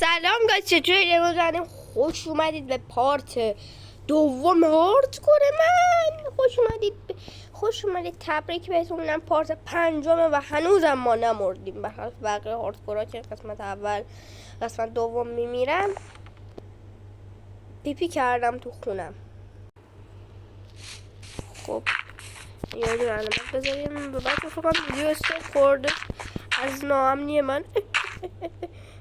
سلام گاز چطوری؟ امروز خوش اومدید به پارت دوم هاردکور من. خوش اومدید تبریک بهتون میگم. پارت پنجمه و هنوزم ما نمردیم. بخلاف بقیه هاردکورا که قسمت اول قسمت دوم میمیرم. پیپی کردم تو خونم. خب یادون علامت بذاریم. بعد فکرم ویدیو استوب خورده از ناامنی من.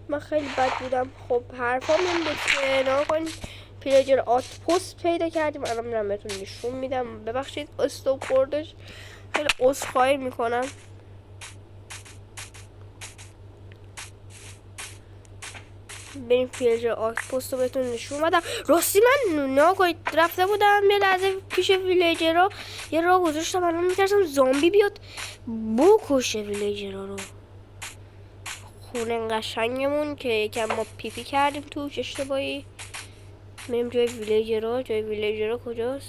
من خیلی بد بودم. خب حرفام این بود که نها کنید پیلجر آت پست پیدا کردیم. الان میرم بهتون نشون میدم. ببخشید استوب خوردش، خیلی عذرخواهی میکنم. بریم پیلجر آت پست رو بهتون نشون بدم. راستی من نها کنید رفته بودم یه لحظه پیش ویلیجر ها، یه راه گذاشتم. الان میترسم زامبی بیاد بکشه ویلیجر ها رو. خونه قشنگمون که یکم ما پیپی کردیم توش اشتباهی. میریم جای ویلیجر ها کجاست؟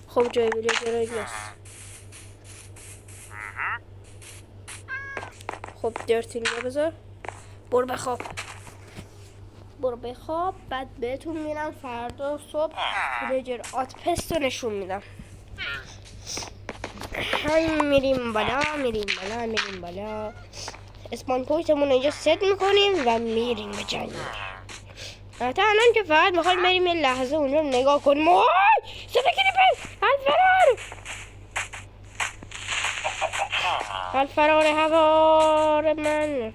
خب جای ویلیجر ها اینجاست. خب درتینگا بذار. برو بخواب. بعد بهتون میرم فردا صبح ویلیجر آت پست رو نشون میدم. میریم بالا. اسپان پوینتمون اینجا ست میکنیم و میریم به جنگ. حتی الان که فقط میخوایم بریم یه لحظه اونجا نگاه کنیم. وای صدا کلیپه الفرار هوار من.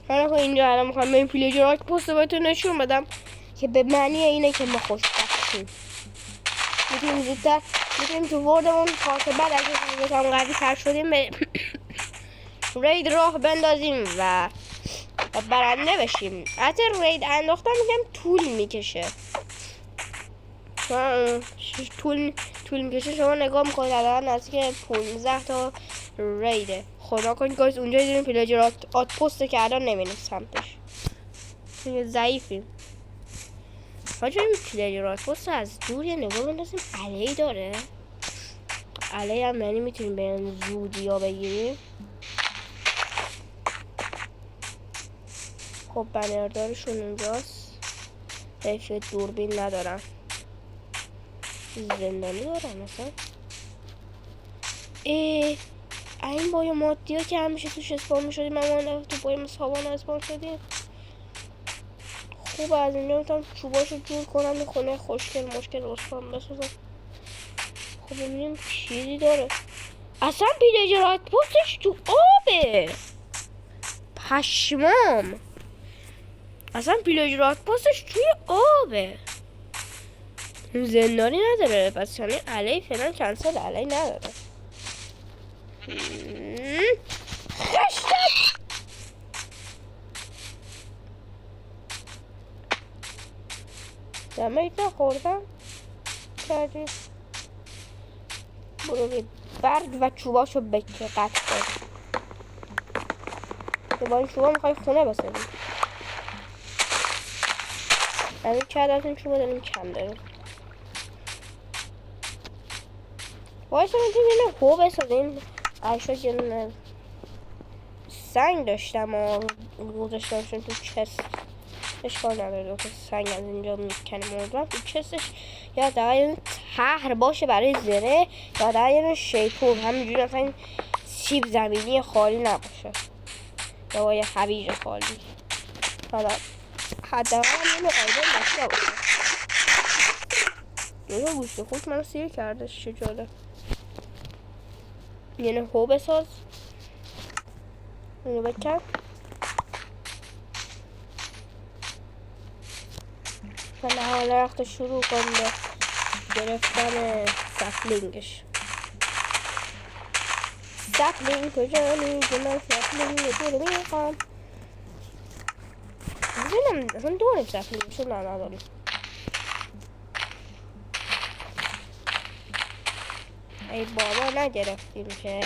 حالا اینجا الان میخوایم بریم پیلجر آت پست رو بهتون نشون بدم که به معنی اینه که ما خوشبختیم. میتونیم زودتر میتونیم تو وردمون پارت بعد اگه یکم قوی تر شدیم به رید راه بندازیم و برنده بشیم. حتی رید انداختم میگم طول میکشه. طول میکشه. شما نگاه میکنید الان نزدیک 15 تا ریده. خدا کنید گاز اونجا دیدیم پیلجر آت پسته که الان نمیریم سمتش. ضعیفیم. حاجی این پیلجر آت پست از دور یه نگاه بندازیم. علی داره. علی هم یعنی میتونیم بریم زودی ها بگیریم. خب بنردارشون اونجاست. حیف دوربین ندارم. زندانی دارم مثلا. این بای مادی ها که همیشه توش اسپان میشدیم. من تو بای مسابان اسپان شدیم. خوب از اینجا میتونم چوباشو جور کنم. یه خونه مشکل اسپان بسازم. خب ببینیم چیزی داره. اصلا پیلجر آت پستش تو آبه. پشمام. اصلا پیلجر آت پستش توی آبه. زندانی نداره. پس یعنی علی فعلا کنسل. علی نداره. خشتم. دمه نخوردم کردی. برو برگ و چوباشو بکه قطع کن. با این چوبا میخوای خونه بسازیم. همین چند از این چوبا داریم کم داریم. وایسا میتونیم هو بسازیم. عیشا جنون سنگ داشتم و گذاشتمشون تو چست. اشکال نداره. دوتا سنگ از اینجا میکنیم اونجا تو چستش. یا دقیقا تهر باشه برای زره یا دقیقا شیپور. همینجوری مثلا این سیب زمینی خالی نباشه یا با یه هویج خالی. حالا حداقل هم اینو قایده نشته باشه. دوتا گوشت خود منو سیر کرده. چه جاله. یعنی هو بساز. اینو بکن. حالا حالا وقت شروع کنم به گرفتن سپلینگش. سپلینگ کجا نیزه من سپلینگ رو میخوام. ببینم اصلا دورم سپلینگشو نداریم. ای بابا نگرفتیم که.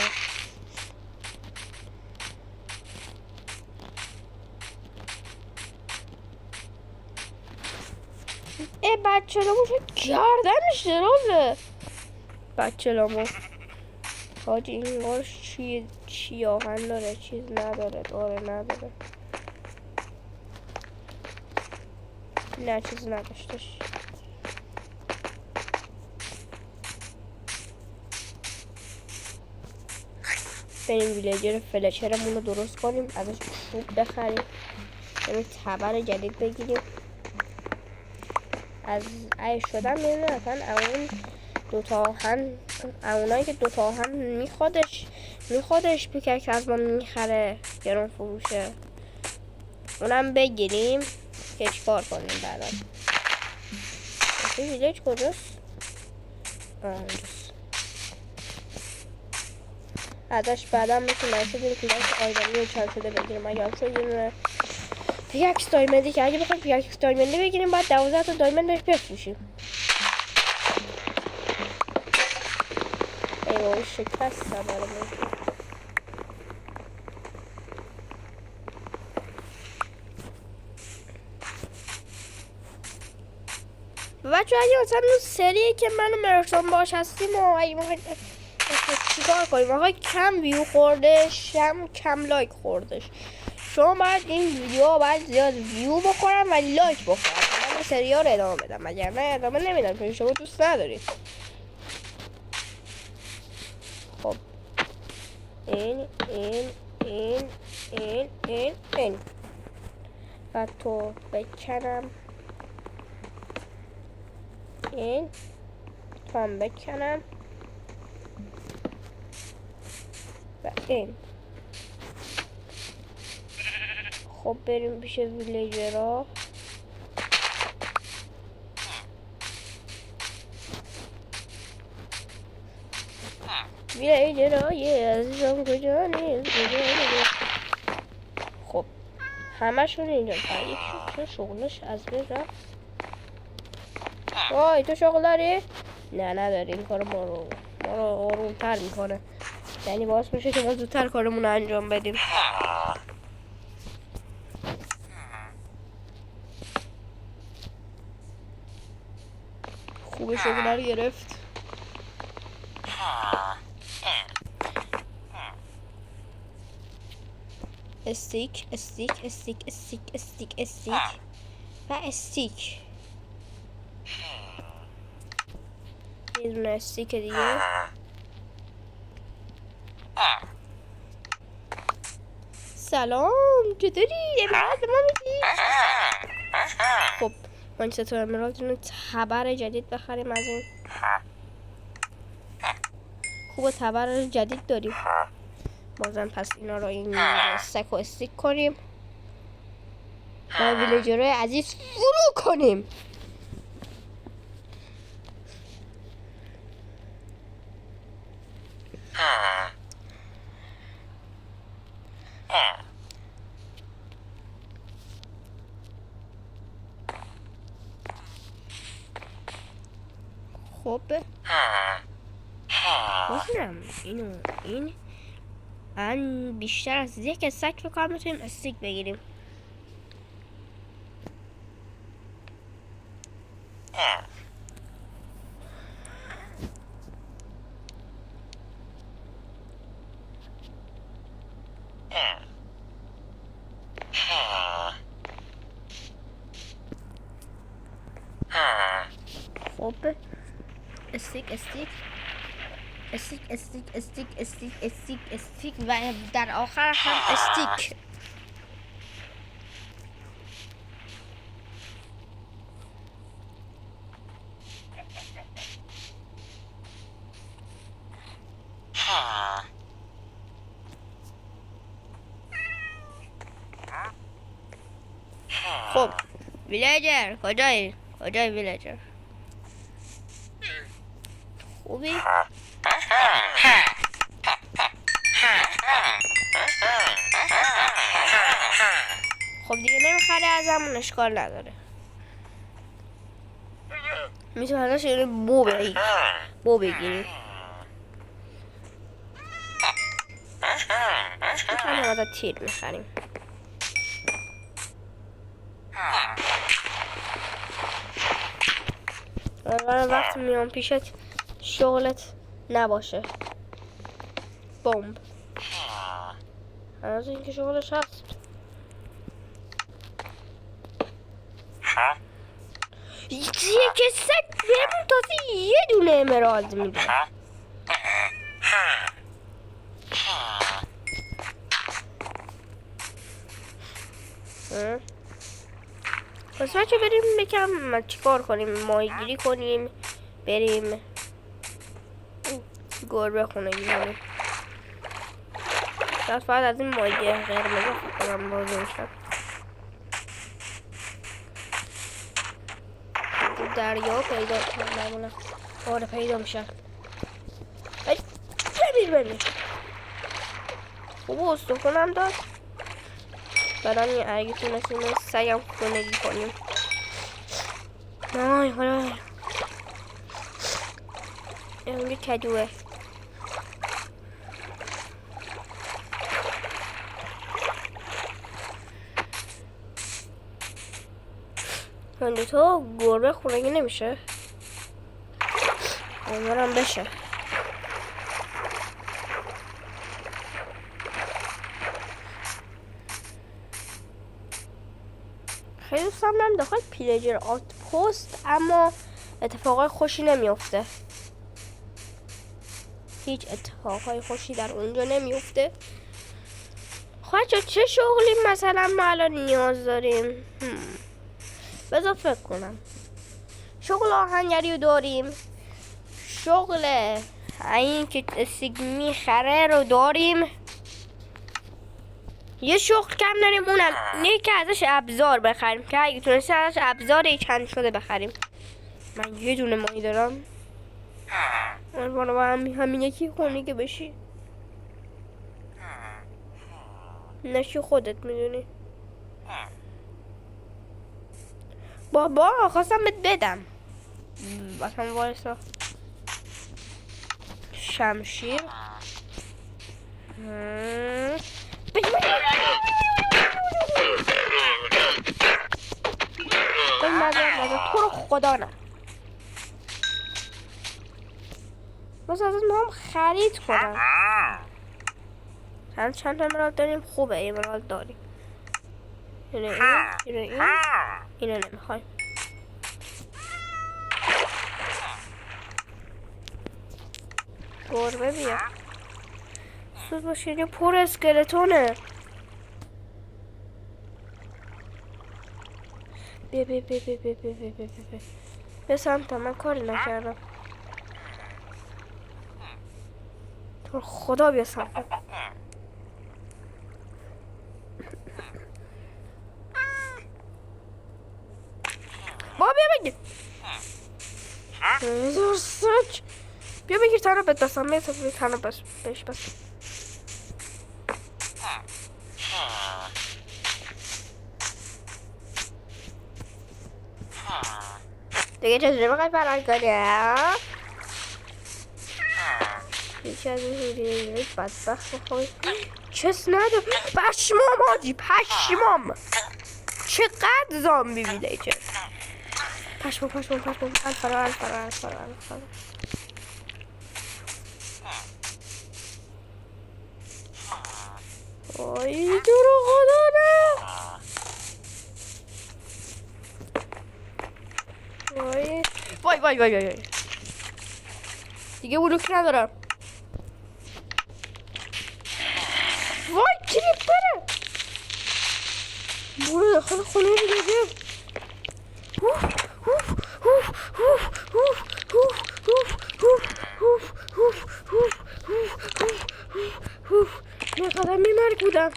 بچه لامو شد گردنش درازه. بچه لامو حاجی این قارش چی آهن داره چیز نداره داره نداره نه چیز نداشتش بریم ویلیجر فلچرمون رو درست کنیم ازش چوب بخریم بریم تبر جدید بگیریم از ای شدم میدونه اصلا اون دوتا آهن اونایی که دوتا آهن میخوادش پیکک از ما میخره گرون فروشه اونم بگیریم که چکار کنیم بعدا این ویلیج کجاست؟ اینجاست ازش بعدا میتونیم برسه پیکک آیدانی چند شده بگیریم اگر هم شد یه پیککس دایمندی که اگه بخوایم پیککس دایمندی بگیریم باید 12 تا دایمند بهش بفروشیم ای بابا شکست برامون بچه اگه مثلا اون سریعی که من و مرسون باش هستیم و اگه میخواید چیکار کنیم آقای کم ویو خوردش کم لایک خوردش شما باید این ویدیو باید زیاد ویو بخورم و لایک بخورم من این سری ها رو ادامه بدم اگر نه ادامه نمیدم چون شما دوست ندارید خب این و تو بکنم این تو هم بکنم و این خب بریم پیش ویلیجرها ویلیجرهای عزیزم کجا نیست خب همشون اینجا تعریف شد شغلش از بین رفت وای تو شغل داری؟ نه نداری این کار ما رو آرومتر میکنه یعنی باعث میشه که ما زودتر کارمون رو انجام بدیم خوبه شغل رو گرفت استیک و استیک یه دونه استیک دیگه سلام چطوری؟ امراد به ما میدی؟ خب ما این ستا امراد رو تبر جدید بخریم از این خوب تبر جدید داریم بازم پس اینا رو این سک و استیک کنیم و ویلیجرهای عزیز فرو کنیم خب بازم این بیشتر از یک سک بکنم میتونیم استیک بگیریم خب استیک و در آخر هم استیک خب ویلیجر کجایی ویلیجر خوبی؟ خب دیگه نمیخره ازمون اشکال نداره میتونم ازش یه بو بگیریم میتونم ازش تیر میخریم وقتی میام پیشت شغلت نباشه بمب. از اینکه شغلش هست. که سگ بهمون تازه یه دونه امرالد میده. پس بچه بریم بکم چیکار کنیم؟ ماهیگیری کنیم، بریم گربه خونگی کنیم. شاید فقط از این ماهیگیر قرمز فکر کنم بازی میشن. دریا پیدا کنم. آره پیدا میشن. ببین خوب استخونم داد. برای اگه تونستیم سگم خونگی کنیم. نای حالا اینجا کدوه. من تو گربه خونگی نمیشه. امیدوارم بشه. خیلی دوست دارم داخل پیلجر آرت پست، اما اتفاقای خوشی نمیفته. هیچ اتفاقای خوشی در اونجا نمیفته. خواهد چه شغلی مثلا ما الان نیاز داریم؟ بذار فکر کنم. شغل آهنگری رو داریم. شغل این که سیگمی خره رو داریم. یه شغل کم داریم، اونم نه که ازش ابزار بخریم، که اگه تونستی ازش ابزار چند شده بخریم. من یه دونه ماهی دارم. امیدوارم با همین یکی خونی که بشی. نشی خودت میدونی. بابا خواستم بهت بدم. باشم وایسا. شمشیر. تو رو خدا نه. بس از ما هم خرید کنم. چند تا امرالد داریم؟ خوبه امرالد داریم. اینو نمیخوایم. گربه بیا. سود باشه اینجا پر اسکلتونه. بیا به سمت من کاری نکردم. تو خدا بیا سمت. بابا بیا بگیر. زور سچ. بیا بگیر تنها بهت دستم. بیا تنها بهش بس. دیگه چجوری بخوای فرار کنی؟ یکی از این هیروی بدبخت بخوای چس نداره. پشمام آجی پشمام. چقدر زامبی بیده چه پشمام. الفرار. آی تو رو خدا نه. وای دیگه بلوک ندارم. وای کریپره. برو داخل خونه دیگه. یه قدم میمرگ بودم.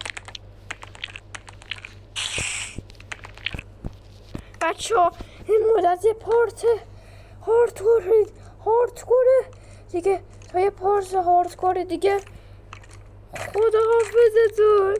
بچه ها این مدت یه پارت هاردکوره دیگه. تا یه پارت هاردکوره دیگه. خدا حافظتون.